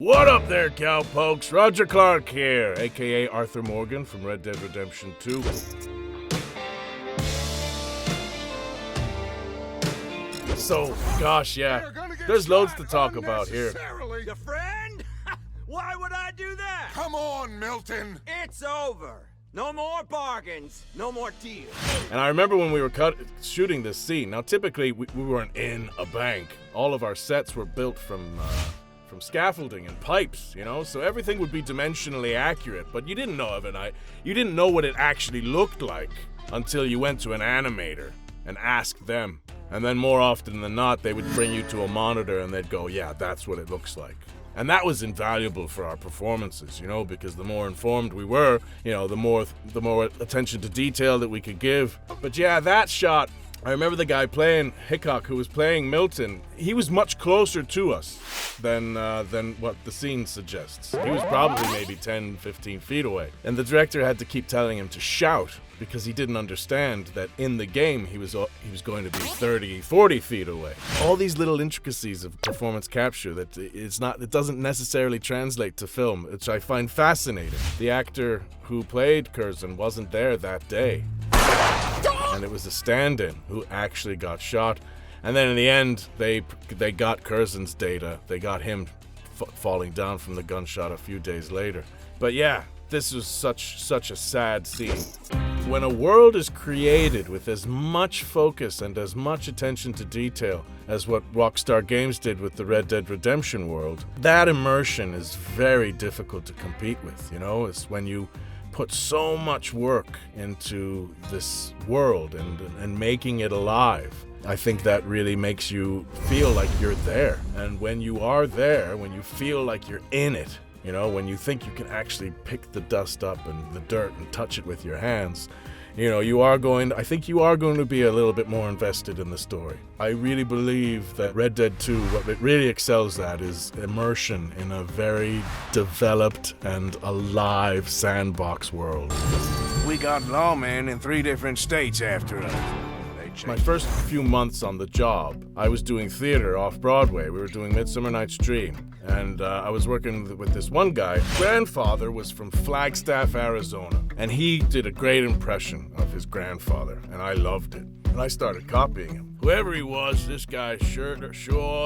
What up there, cowpokes? Roger Clark here, aka Arthur Morgan from Red Dead Redemption 2. So, gosh, yeah, there's loads to talk about here. Your friend? Why would I do that? Come on, Milton! It's over. No more bargains, no more deals. And I remember when we were shooting this scene. Now, typically, we weren't in a bank. All of our sets were built from scaffolding and pipes, you know, so everything would be dimensionally accurate, but you didn't know you didn't know what it actually looked like until you went to an animator and asked them. And then more often than not, they would bring you to a monitor and they'd go, yeah, that's what it looks like. And that was invaluable for our performances, you know, because the more informed we were, you know, the more attention to detail that we could give. But yeah, that shot, I remember the guy playing Hickok, who was playing Milton. He was much closer to us than what the scene suggests. He was probably maybe 10, 15 feet away. And the director had to keep telling him to shout because he didn't understand that in the game he was going to be 30, 40 feet away. All these little intricacies of performance capture that it doesn't necessarily translate to film, which I find fascinating. The actor who played Curzon wasn't there that day. And it was a stand-in who actually got shot. And then in the end, they got Curzon's data. They got him falling down from the gunshot a few days later. But yeah, this was such a sad scene. When a world is created with as much focus and as much attention to detail as what Rockstar Games did with the Red Dead Redemption world, that immersion is very difficult to compete with, you know? It's when you put so much work into this world and making it alive. I think that really makes you feel like you're there. And when you are there, when you feel like you're in it, you know, when you think you can actually pick the dust up and the dirt and touch it with your hands, you know, I think you are going to be a little bit more invested in the story. I really believe that Red Dead 2, what it really excels at is immersion in a very developed and alive sandbox world. We got lawmen in 3 different states after us. My first few months on the job, I was doing theater off-Broadway. We were doing Midsummer Night's Dream. And I was working with this one guy. Grandfather was from Flagstaff, Arizona. And he did a great impression of his grandfather. And I loved it. And I started copying him. Whoever he was, this guy sure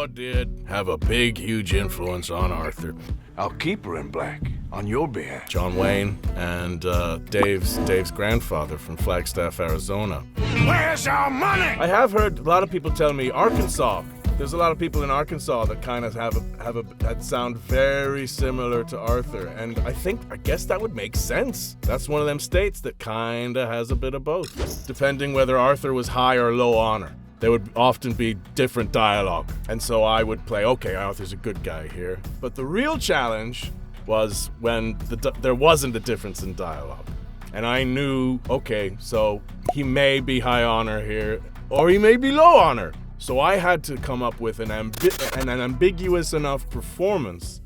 did have a big, huge influence on Arthur. I'll keep her in black, on your behalf. John Wayne and Dave's grandfather from Flagstaff, Arizona. Where's our money? I have heard a lot of people tell me Arkansas. There's a lot of people in Arkansas that kind of that sound very similar to Arthur, and I guess that would make sense. That's one of them states that kind of has a bit of both, depending whether Arthur was high or low honor. There would often be different dialogue, and so I would play, okay, Arthur's a good guy here. But the real challenge was when there wasn't a difference in dialogue. And I knew, okay, so he may be high honor here, or he may be low honor. So I had to come up with an ambiguous enough performance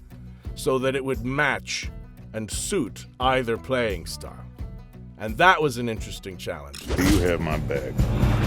so that it would match and suit either playing style. And that was an interesting challenge. Do you have my back?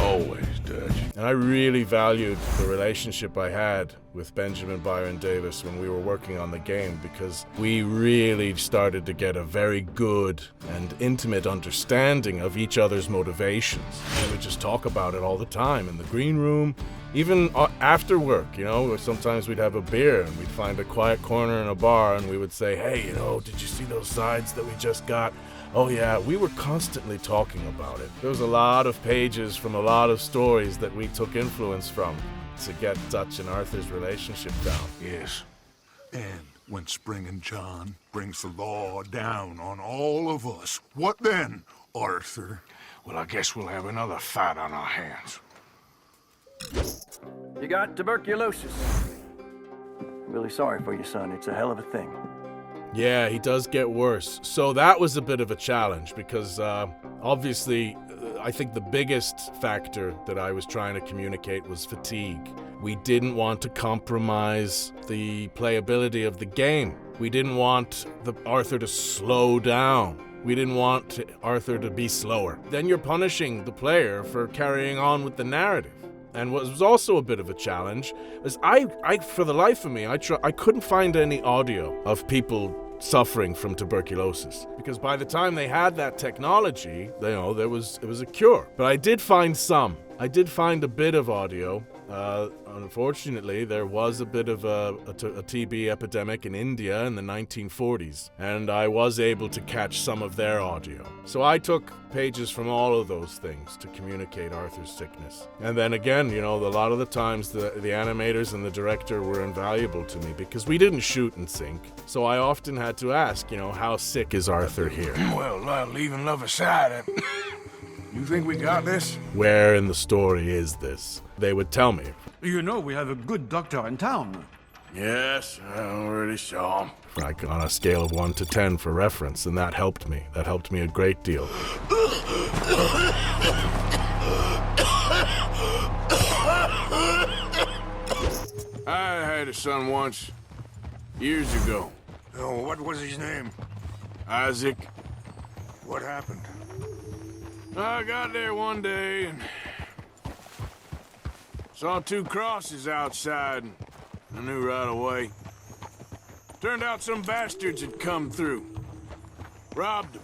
Always, Dutch. And I really valued the relationship I had with Benjamin Byron Davis when we were working on the game, because we really started to get a very good and intimate understanding of each other's motivations. We would just talk about it all the time in the green room, even after work, you know. Sometimes we'd have a beer and we'd find a quiet corner in a bar and we would say, hey, you know, did you see those sides that we just got? Oh yeah, we were constantly talking about it. There was a lot of pages from a lot of stories that we took influence from to get Dutch and Arthur's relationship down. Yes. And when Spring and John brings the law down on all of us, what then, Arthur? Well, I guess we'll have another fight on our hands. You got tuberculosis. Really sorry for you, son. It's a hell of a thing. Yeah, he does get worse. So that was a bit of a challenge because obviously I think the biggest factor that I was trying to communicate was fatigue. We didn't want to compromise the playability of the game. We didn't want Arthur to slow down. We didn't want Arthur to be slower. Then you're punishing the player for carrying on with the narrative. And what was also a bit of a challenge is I for the life of me, I couldn't find any audio of people suffering from tuberculosis, because by the time they had that technology, it was a cure. But I did find some. I did find a bit of audio. Unfortunately, there was a bit of a TB epidemic in India in the 1940s, and I was able to catch some of their audio. So I took pages from all of those things to communicate Arthur's sickness. And then again, a lot of the times the animators and the director were invaluable to me, because we didn't shoot in sync. So I often had to ask, how sick is Arthur here? Well, leaving love aside, you think we got this? Where in the story is this? They would tell me. You know we have a good doctor in town. Yes, I already saw him. Like on a scale of 1 to 10 for reference, and that helped me. That helped me a great deal. I had a son once, years ago. Oh, what was his name? Isaac. What happened? I got there one day and saw 2 crosses outside, and I knew right away. Turned out some bastards had come through, robbed him,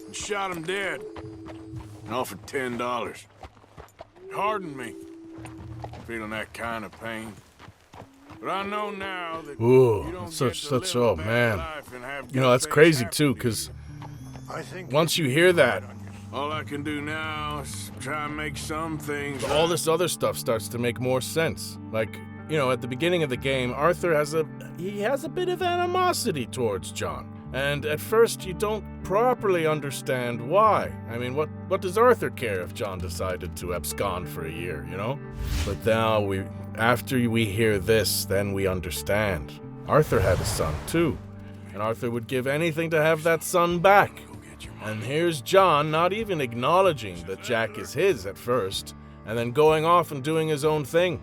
and shot him dead, and offered $10. It hardened me, feeling that kind of pain. But I know now that Ooh, you don't such, get to such, live oh a bad man. life and have That's good crazy things too, happen to because I think once you hear that, all I can do now is try and make some things all this other stuff starts to make more sense. Like, at the beginning of the game, Arthur has a bit of animosity towards John. And at first, you don't properly understand why. I mean, what does Arthur care if John decided to abscond for a year, But now, after we hear this, then we understand. Arthur had a son, too. And Arthur would give anything to have that son back. And here's John not even acknowledging that Jack is his at first, and then going off and doing his own thing.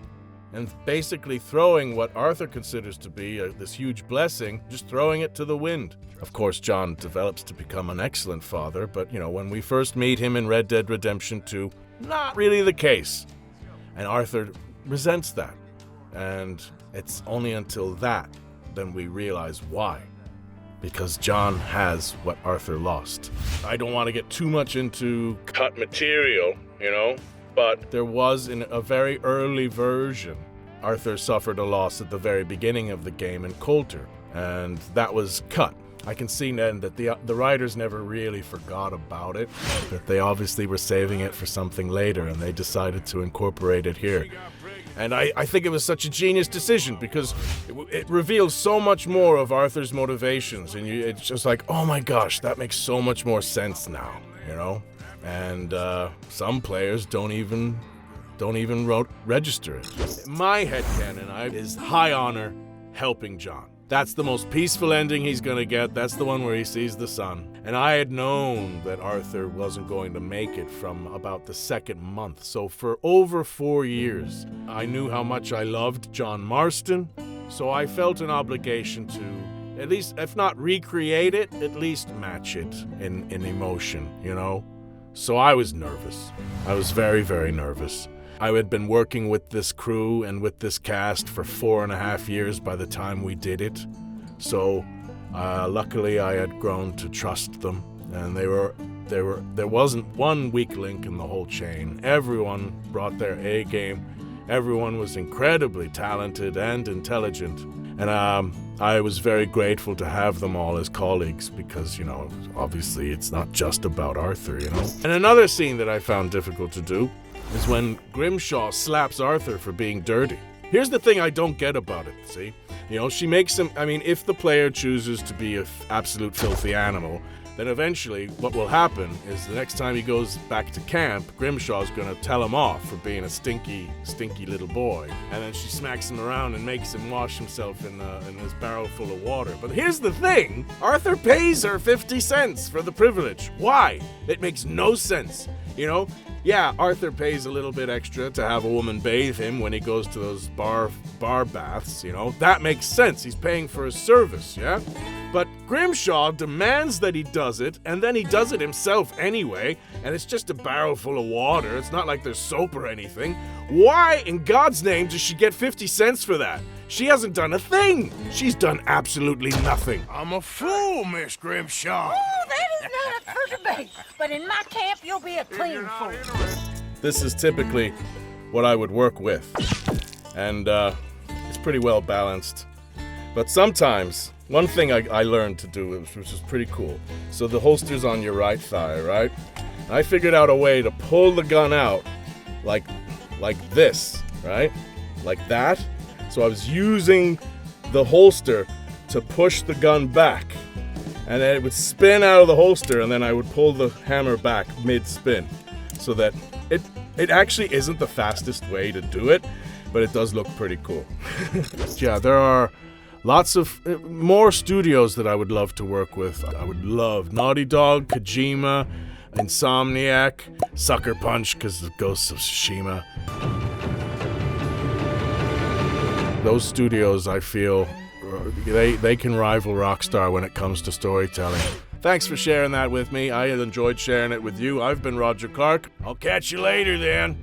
And basically throwing what Arthur considers to be this huge blessing, just throwing it to the wind. Of course, John develops to become an excellent father, but, when we first meet him in Red Dead Redemption 2, not really the case. And Arthur resents that. And it's only until that then we realize why. Because John has what Arthur lost. I don't want to get too much into cut material, but there was in a very early version, Arthur suffered a loss at the very beginning of the game in Coulter, and that was cut. I can see then that the writers never really forgot about it, that they obviously were saving it for something later, and they decided to incorporate it here. And I think it was such a genius decision, because it reveals so much more of Arthur's motivations, and it's just like, oh my gosh, that makes so much more sense now, And some players don't even register it. My headcanon is high honor helping John. That's the most peaceful ending he's gonna get. That's the one where he sees the sun. And I had known that Arthur wasn't going to make it from about the second month. So for over 4 years, I knew how much I loved John Marston. So I felt an obligation to, at least, if not recreate it, at least match it in emotion, So I was nervous. I was very, very nervous. I had been working with this crew and with this cast for 4.5 years by the time we did it. So luckily I had grown to trust them, and there wasn't one weak link in the whole chain. Everyone brought their A game. Everyone was incredibly talented and intelligent. And I was very grateful to have them all as colleagues, because, obviously it's not just about Arthur, And another scene that I found difficult to do is when Grimshaw slaps Arthur for being dirty. Here's the thing I don't get about it, see? She makes him, if the player chooses to be an absolute filthy animal, then eventually what will happen is the next time he goes back to camp, Grimshaw's gonna tell him off for being a stinky, stinky little boy. And then she smacks him around and makes him wash himself in this barrel full of water. But here's the thing, Arthur pays her 50 cents for the privilege. Why? It makes no sense, Yeah, Arthur pays a little bit extra to have a woman bathe him when he goes to those bar baths, That makes sense. He's paying for a service, yeah? But Grimshaw demands that he does it, and then he does it himself anyway, and it's just a barrel full of water. It's not like there's soap or anything. Why in God's name does she get 50 cents for that? She hasn't done a thing. She's done absolutely nothing. I'm a fool, Miss Grimshaw. Oh, that is not up for debate. But in my camp, you'll be a clean fool. This is typically what I would work with. And it's pretty well balanced. But sometimes, one thing I learned to do, which is pretty cool. So the holster's on your right thigh, right? And I figured out a way to pull the gun out like this, right? Like that. So I was using the holster to push the gun back. And then it would spin out of the holster, and then I would pull the hammer back mid-spin. So that it actually isn't the fastest way to do it, but it does look pretty cool. Yeah, there are lots of more studios that I would love to work with. I would love Naughty Dog, Kojima, Insomniac, Sucker Punch because of Ghosts of Tsushima. Those studios, I feel, they can rival Rockstar when it comes to storytelling. Thanks for sharing that with me. I enjoyed sharing it with you. I've been Roger Clark. I'll catch you later then.